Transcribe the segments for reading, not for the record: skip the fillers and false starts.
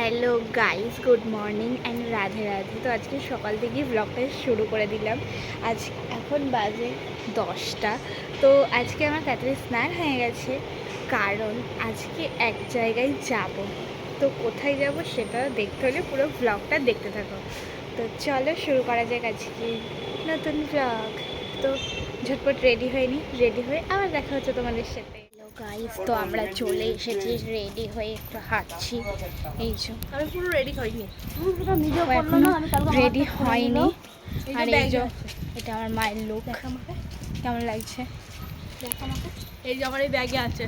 Hello guys, good morning and Radhe Radhe. তো আজকে সকাল থেকেই ব্লগটা শুরু করে দিলাম। আজ এখন বাজে 10টা। তো আজকে আমার তাড়াতাড়ি স্নান হয়ে গেছে, কারণ আজকে এক জায়গায় যাব। তো কোথায় যাব সেটা দেখতে হলে পুরো ব্লগটা দেখতে থাকো। তো চলো শুরু করা যাক আজকে নতুন ব্লগ। তো ঝটপট রেডি হয়ে আবার দেখা হচ্ছে তোমাদের সাথে। গাইস, তো আমরা চলে এসেছি, রেডি হয়ে একটু হাঁটছি। এই যে আমি পুরো রেডি হইনি, এখনো রেডি হয়নি। আর এই যে এটা আমার মায়ের লুক, কেমন লাগছে? এই যে আমার এই ব্যাগে আছে।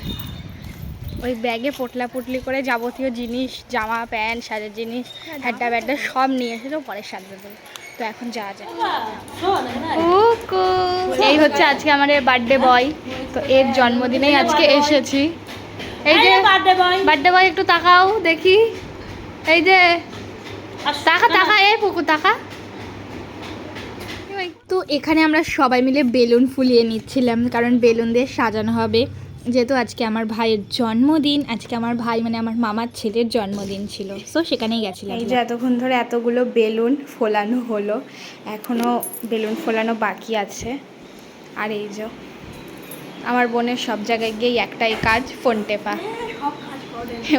ওই ব্যাগে পোটলা পুটলি করে যাবতীয় জিনিস, জামা প্যান্ট, সাজের জিনিস, হ্যাড্ডা ব্যাড্ডা সব নিয়ে এসেছে, পরে সাজতে দেবো। তো এখন যাওয়া যায়। এই হচ্ছে আজকে আমাদের বার্থডে বয়। তো এর জন্মদিনেই আজকে এসেছি। এই যে বার্থডে বয়, একটু তাকাও দেখি। এই যে তাকা এই পুকু তাকা। তো এখানে আমরা সবাই মিলে বেলুন ফুলিয়ে নিচ্ছিলাম, কারণ বেলুন দিয়ে সাজানো হবে। যেহেতু আজকে আমার ভাইয়ের জন্মদিন, আজকে আমার ভাই মানে আমার মামার ছেলের জন্মদিন ছিল, তো সেখানেই গেছিলাম। এই যে এতক্ষণ ধরে এতগুলো বেলুন ফোলানো হলো, এখনও বেলুন ফোলানো বাকি আছে। আর এই যে আমার বোনের সব জায়গায় গিয়ে একটাই কাজ, ফোন টেপা।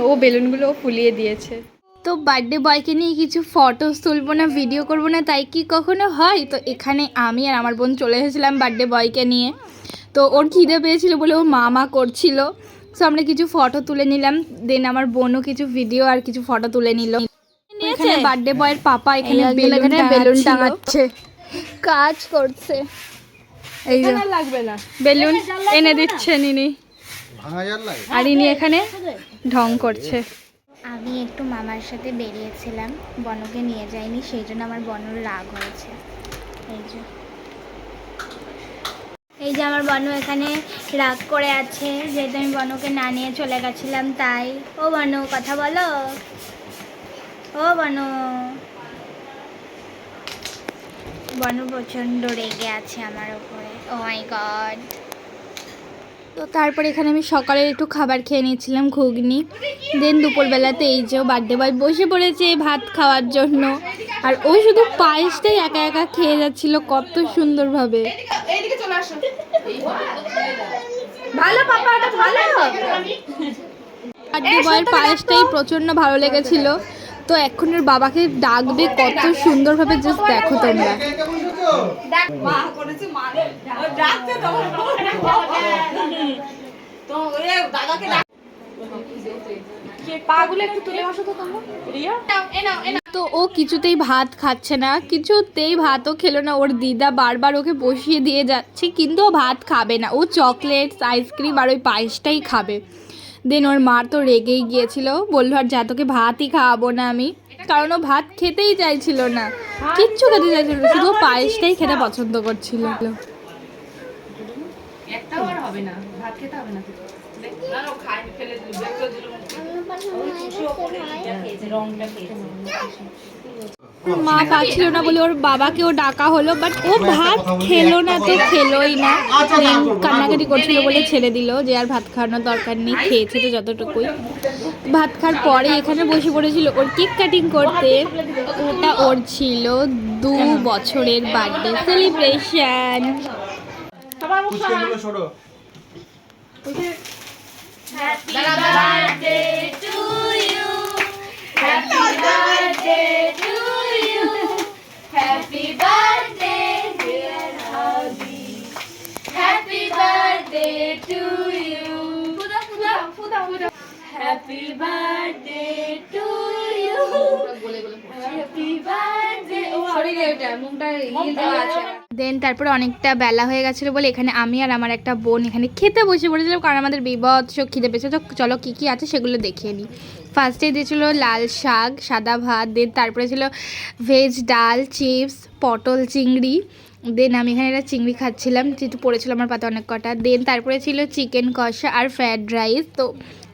ও বেলুনগুলো ফুলিয়ে দিয়েছে। তো বার্থডে বয়কে নিয়ে কিছু ফটোস তুলবো না, ভিডিও করবো না, তাই কি কখনো হয়? তো এখানে আমি আর আমার বোন চলে এসেছিলাম বার্থডে বয়কে নিয়ে। তো ওর খিদে পেয়েছিল বলে ও মা করছিল। সো আমরা কিছু ফটো তুলে নিলাম, দেন আমার বোনও কিছু ভিডিও আর কিছু ফটো তুলে নিল। এখানে বার্থডে বয়ের পাপা এখানে বেলুন টাঙাচ্ছে, কাজ করছে। এই যে লাগবে না, বেলুন এনে দিচ্ছে নিনি, আর ইনি এখানে ঢং করছে। আমি একটু মামার সাথে বেরিয়েছিলাম, বনকে নিয়ে যাইনি, সেই জন্য আমার বনর রাগ হয়েছে। এই যে আমার বনু এখানে রাগ করে আছে, যেহেতু আমি বনকে না নিয়ে চলে গেছিলাম তাই। ও বনু, কথা বলো। ও বনু, বনু প্রচণ্ড রেগে আছে আমার উপরে। ও মাই গড। তো তারপর এখানে আমি সকালে একটু খাবার খেয়ে নিয়েছিলাম, ঘুগনি। দেন দুপুরবেলাতে এই যে বার্থডে বয় বসে পড়েছে ভাত খাওয়ার জন্য, আর ও শুধু পায়েসটাই একা একা খেয়ে যাচ্ছিল কত সুন্দরভাবে। বার্থডে বয়ের পায়েসটাই প্রচণ্ড ভালো লেগেছিল। তো এখন ওর বাবাকে ডাকবে কত সুন্দরভাবে, জাস্ট দেখো তোমরা। তো ও কিছুতেই ভাত খাচ্ছে না, কিছুতেই ভাতও খেলো না। ওর দিদা বারবার ওকে বসিয়ে দিয়ে যাচ্ছে, কিন্তু ও ভাত খাবে না। ও চকলেট, আইসক্রিম আর ওই পায়েসটাই খাবে। দেন ওর মা তো রেগেই গিয়েছিল, বললো আর যা তোকে ভাতই খাওয়াবো না আমি, কারণ ও ভাত খেতেই চাইছিল না, কিচ্ছু খেতে চাইছিল না, শুধু পায়েসটাই খেতে পছন্দ করছিল। মা পাচ্ছিল না বলে ওর বাবাকেও ডাকা হলো, বাট ও ভাত খেলো না, তো খেলোই না। কান্নাকাটি করছিল বলে ছেড়ে দিল, যে আর ভাত খাওয়ানোর দরকার নেই, খেয়েছে তো যতটুকুই। ভাত খাওয়ার পরে এখানে বসে পড়েছিল ওর কেক কাটিং করতে। ওটা ওর ছিল 2 বছরের birthday celebration. Happy birthday to you. Happy birthday to you. Happy birthday dear Hubby. Happy birthday to you. Happy birthday to you. Happy birthday. দেন তারপরে অনেকটা বেলা হয়ে গেছিলো বলে এখানে আমি আর আমার একটা বোন এখানে খেতে বসে পড়েছিলাম, কারণ আমাদের বিভৎস খিদে পেয়েছে। তো চলো কী কী আছে সেগুলো দেখিয়ে নিই। ফার্স্টে দিয়েছিলো লাল শাক, সাদা ভাত, দেন তারপরে ছিল ভেজ ডাল, চিপস, পটল চিংড়ি। দেন আমি এখানে একটা চিংড়ি খাচ্ছিলাম, যেহেতু পড়েছিল আমার পাতে অনেক কটা। দেন তারপরে ছিল চিকেন কষা আর ফ্রায়েড রাইস। তো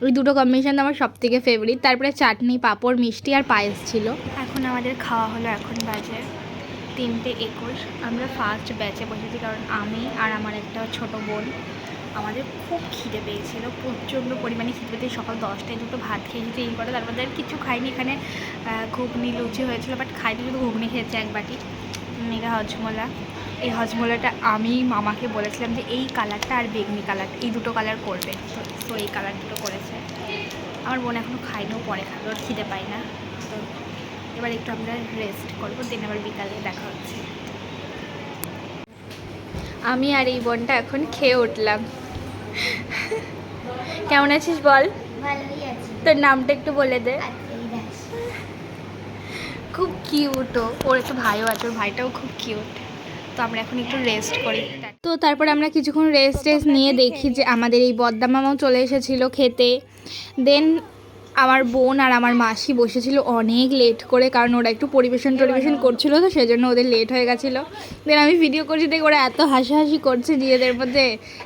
ওই দুটো কম্বিনেশন আমার সব থেকে ফেভারিট। তারপরে চাটনি, পাঁপড়, মিষ্টি আর পায়েস ছিল। এখন আমাদের খাওয়া হলো, এখন বাজে 3:21। আমরা ফার্স্ট ব্যাচে বসেছি, কারণ আমি আর আমার একটা ছোট বোন আমাদের খুব খিদে পেয়েছিল, প্রচণ্ড পরিমাণে খিদে পেতে সকাল 10টায় দুটো ভাত খেয়েছি এই করে, তার মধ্যে আর কিছু খাইনি। এখানে ঘুগনি লুচি হয়েছিল, বাট খাইনি, শুধু ঘুগনি খেয়েছে এক বাটি। এটা হজমোলা। এই হজমোলাটা আমি মামাকে বলেছিলাম যে এই কালারটা আর বেগনি কালার, এই দুটো কালার করবে, তো এই কালার দুটো করেছে। আমার বোন এখনও খাইনিও, পরে খাবে, ওর খিদে পাই না। তো এবার একটু আমরা রেস্ট করবো, দিন আবার বিকালে দেখা হচ্ছে। আমি আর এই বোনটা এখন খেয়ে উঠলাম। কেমন আছিস বল? ভালোই আছি। তোর নামটা একটু বলে দে। এই দাস। খুব কিউট, ওর একটু ভাইও আছে, ওর ভাইটাও খুব কিউট। তো আমরা এখন একটু রেস্ট করি। তো তারপর আমরা কিছুক্ষণ রেস্ট নিয়ে দেখি যে আমাদের এই বদ্দা মামাও চলে এসেছিলো খেতে। দেন আমার বোন আর আমার মাসি বসেছিল অনেক লেট করে, কারণ ওরা একটু পরিবেশন করছিলো, তো সেই জন্য ওদের লেট হয়ে গেছিলো। দেন আমি ভিডিও করছি, দেখি ওরা এত হাসাহাসি করছে নিজেদের মধ্যে,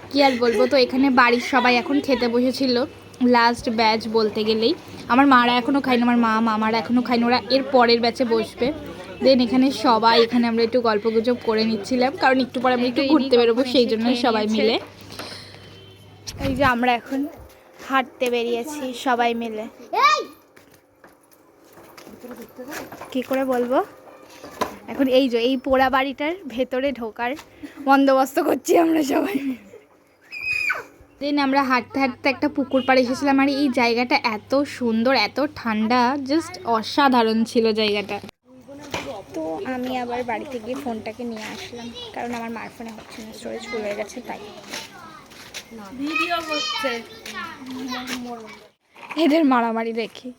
কী আর বলবো। তো এখানে বাড়ির সবাই এখন খেতে বসেছিল, লাস্ট ব্যাচ বলতে গেলেই। আমার মারা এখনও খায়নি, আমার মামারা এখনও খায়নি, ওরা এর পরের ব্যাচে বসবে। দেন এখানে সবাই, এখানে আমরা একটু গল্পগুজব করে নিচ্ছিলাম, কারণ একটু পরে আমরা একটু ঘুরতে বেরোবো, সেই জন্য সবাই মিলে। এই যে আমরা এখন হাঁটতে বেরিয়েছি সবাই মিলে। কি করে বলবো, এখন এই যে এই পোড়া বাড়িটার ভেতরে ঢোকার বন্দোবস্ত করছি আমরা সবাই। দেন আমরা হাঁটতে হাঁটতে একটা পুকুর পাড়ে এসেছিলাম, আর এই জায়গাটা এত সুন্দর, এত ঠান্ডা, জাস্ট অসাধারণ ছিল জায়গাটা। তো আমি আবার বাড়িতে গিয়ে ফোনটাকে নিয়ে আসলাম, কারণ আমার মার ফোনে হচ্ছে না, স্টোরেজ ফুল হয়ে গেছে তাই। ভিডিও করছে। এদের মারামারি দেখি।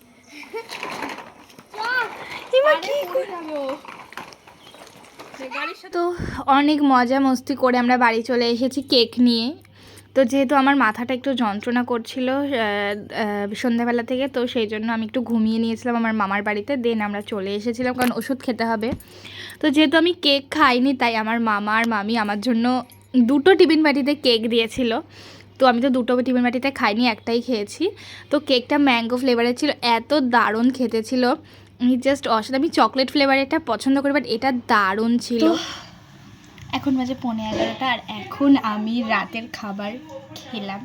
তো অনেক মজা মস্তি করে আমরা বাড়ি চলে এসেছি কেক নিয়ে। তো যেহেতু আমার মাথাটা একটু যন্ত্রণা করছিল সন্ধ্যাবেলা থেকে, তো সেই জন্য আমি একটু ঘুমিয়ে নিয়েছিলাম আমার মামার বাড়িতে। দেন আমরা চলে এসেছিলাম, কারণ ওষুধ খেতে হবে। তো যেহেতু আমি কেক খাইনি, তাই আমার মামা আর মামি আমার জন্য দুটো টিফিন বাটিতে কেক দিয়েছিল। তো আমি তো দুটো টিফিন বাটিতে খাইনি, একটাই খেয়েছি। তো কেকটা ম্যাঙ্গো ফ্লেভারের ছিল, এত দারুণ খেতে ছিল, আমি জাস্ট অসাধারণ। আমি চকলেট ফ্লেভারেরটা পছন্দ করি, বাট এটা দারুণ ছিল। এখন বাজে 11:30, আর এখন আমি রাতের খাবার খেলাম,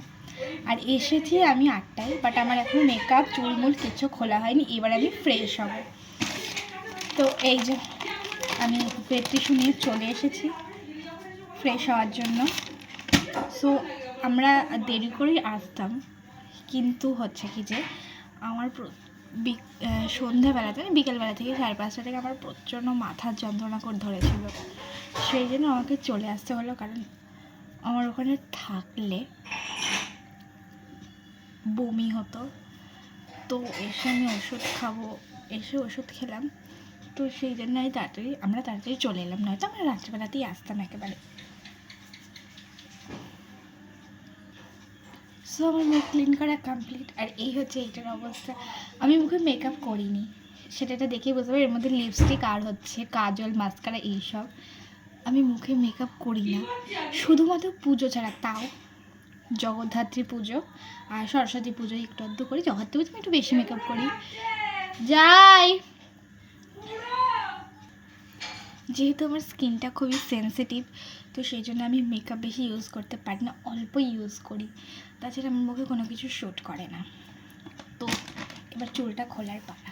আর এসেছি আমি 8টায়, বাট আমার এখন মেকআপ চুলমুল কিছু খোলা হয়নি। এবার আমি ফ্রেশ হব। তো এই যে আমি বেড টিস্যু নিয়ে চলে এসেছি ফ্রেশ হওয়ার জন্য। সো আমরা দেরি করেই আসতাম, কিন্তু হচ্ছে কি যে আমার সন্ধ্যাবেলাতে, বিকেলবেলা থেকে 5:30 থেকে আমার প্রচণ্ড মাথার যন্ত্রণা করে ধরেছিল, সেই জন্য আমাকে চলে আসতে হলো। কারণ আমার ওখানে থাকলে বমি হতো, তো এসে আমি ওষুধ খাবো, এসে ওষুধ খেলাম। তো সেই জন্য আমরা তাড়াতাড়ি চলে এলাম, নয়তো আমরা রাত্রিবেলাতেই আসতাম একেবারে। সো আমার মুখ ক্লিন করা কমপ্লিট, আর এই হচ্ছে এইটার অবস্থা। আমি মুখে মেকআপ করিনি, সেটা দেখেই বুঝতে পারি। এর মধ্যে লিপস্টিক আর হচ্ছে কাজল, মাস্কারা এইসব। আমি মুখে মেকআপ করি না, শুধুমাত্র পুজো ছাড়া, তাও জগদ্ধাত্রী পুজো আর সরস্বতী পুজো একটু আধটু করি। জগদ্ধাত্রী পুজো একটু বেশি মেকআপ করি যাই, যেহেতু আমার স্কিনটা খুবই সেন্সিটিভ, তো সেই জন্য আমি মেকআপ বেশি ইউজ করতে পারি না, অল্প ইউজ করি। তাছাড়া আমার মুখে কোনো কিছু শ্যুট করে না। তো এবার চুলটা খোলার পালা।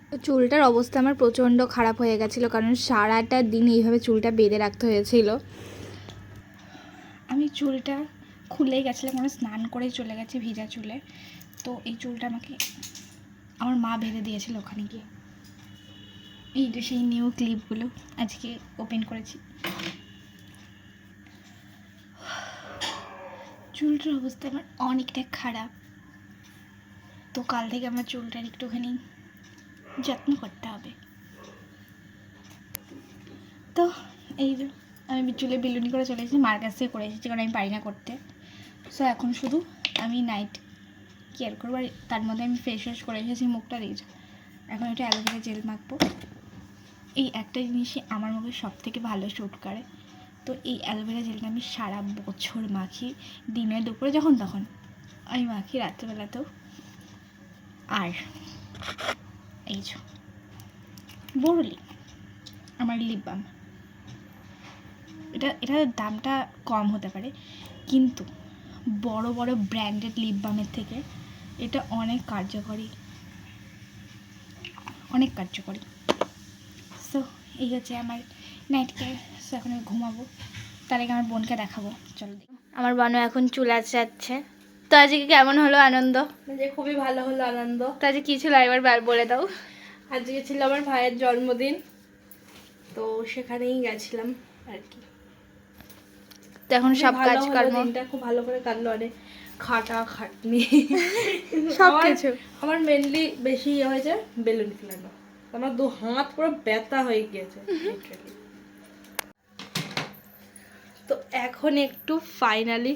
তো চুলটার অবস্থা আমার প্রচণ্ড খারাপ হয়ে গেছিলো, কারণ সারাটা দিন এইভাবে চুলটা বেঁধে রাখতে হয়েছিল। আমি চুলটা খুলেই গেছিলাম, মানে স্নান করেই চলে গেছি ভিজা চুলে। তো এই চুলটা আমাকে আমার মা বেঁধে দিয়েছিল ওখানে গিয়ে। এই যে সেই নিউ ক্লিপগুলো আজকে ওপেন করেছি। চুলটার অবস্থা আমার অনেকটা খারাপ, তো কাল থেকে আমার চুলটার একটুখানি যত্ন করতে হবে। তো এই যে আমি চুলে বিলুনি করে চলে এসেছি, মার কাছ থেকে করে এসেছি, কারণ আমি পারি না করতে। সো এখন শুধু আমি নাইট কেয়ার করবো, আর তার মধ্যে আমি ফেস ওয়াশ করে এসেছি মুখটা দিয়ে। এখন এটা অ্যালোভেরা জেল মাখবো। এই একটা জিনিসই আমার মুখে সব থেকে ভালো শ্যুট করে। তো এই অ্যালোভেরা জেলটা আমি সারা বছর মাখি, দিনে দুপুরে যখন তখন আমি মাখি, রাত্রেবেলাতেও। আর এই যে বড়লি আমার লিপ বাম, এটার দামটা কম হতে পারে, কিন্তু বড় বড় ব্র্যান্ডেড লিপ বামের থেকে এটা অনেক কার্যকরী, অনেক কার্যকরী। সো এই হচ্ছে আমার নাইট কেয়ার। সো এখন আমি ঘুমাবো, তার আগে আমার বোনকে দেখাবো। চলো দেখি। আমার বোনও এখন চুল আঁচড়াচ্ছে। তো আজকে কেমন হলো আনন্দ? যে খুবই ভালো হলো আনন্দ। তো আজকে কী ছিল একবার বলে দাও। আজকে ছিল আমার ভাইয়ের জন্মদিন, তো সেখানেই গেছিলাম আর কি। তো এখন সব ভালো হলো কাজকর্ম দিনটা, খুব ভালো করে কাটলো, অনেক খাটনি সব আমার- কিছু। আমার মেনলি বেশি ইয়ে হয়েছে বেলুন ফুলানো। আমার 2 হাত পুরো ব্যথা হয়ে গিয়েছে literally। তো এখন একটু ফাইনালি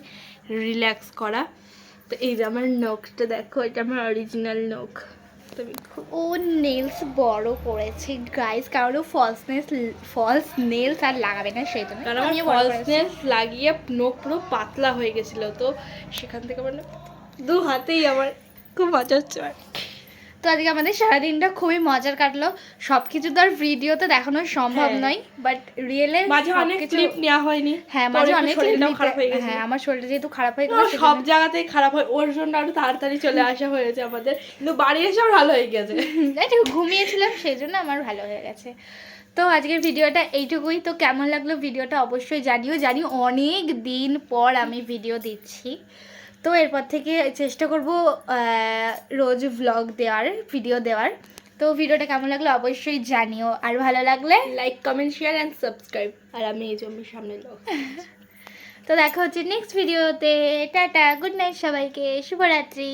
রিল্যাক্স করা। তো এই যে আমার নখটা দেখো, এটা আমার অরিজিনাল নখ। তুমি খুব ও নেলস বড় করেছে গাইস, কারণ ও ফলস নেলস আর লাগাবে না সেই জন্য। কারণ আমার ফলসনেস লাগিয়ে নখ পুরো পাতলা হয়ে গেছিল, তো সেখান থেকে আমার 2 হাতেই আমার খুব মজা হচ্ছে। তো আজকে আমাদের সারাদিনটা খুবই মজার কাটলো। সব কিছু তো আর ভিডিওতে দেখানো সম্ভব হ্যাঁ। নয়, বাট রিয়েলে মাঝে অনেক ক্লিপ নেওয়া হয়নি। হ্যাঁ তোর মাঝে একটু অনেক শরীরটাও clip খারাপ হয়ে নিতে- গেছে। হ্যাঁ আমার শরীরটা যেহেতু খারাপ হয়ে গেল সব জায়গাতেই খারাপ হয়, ওর জন্য আরো তাড়াতাড়ি চলে আসা হয়েছে আমাদের, কিন্তু বাড়ি এসেও ভালো হয়ে গেছে। একটু ঘুমিয়েছিলাম সেই জন্য আমার ভালো হয়ে গেছে। তো আজকের ভিডিওটা এইটুকুই। তো কেমন লাগলো ভিডিওটা অবশ্যই জানি অনেক দিন পর আমি ভিডিও দিচ্ছি, তো এরপর থেকে চেষ্টা করব রোজ ভ্লগ দেওয়ার, ভিডিও দেওয়ার। তো ভিডিওটা কেমন লাগলো অবশ্যই জানিও, আর ভালো লাগলে like, comment, share and subscribe. আর আমি এই জমির সামনে লোক। তো দেখা হচ্ছে নেক্সট ভিডিওতে। টাটা, গুড নাইট সবাইকে, শুভরাত্রি।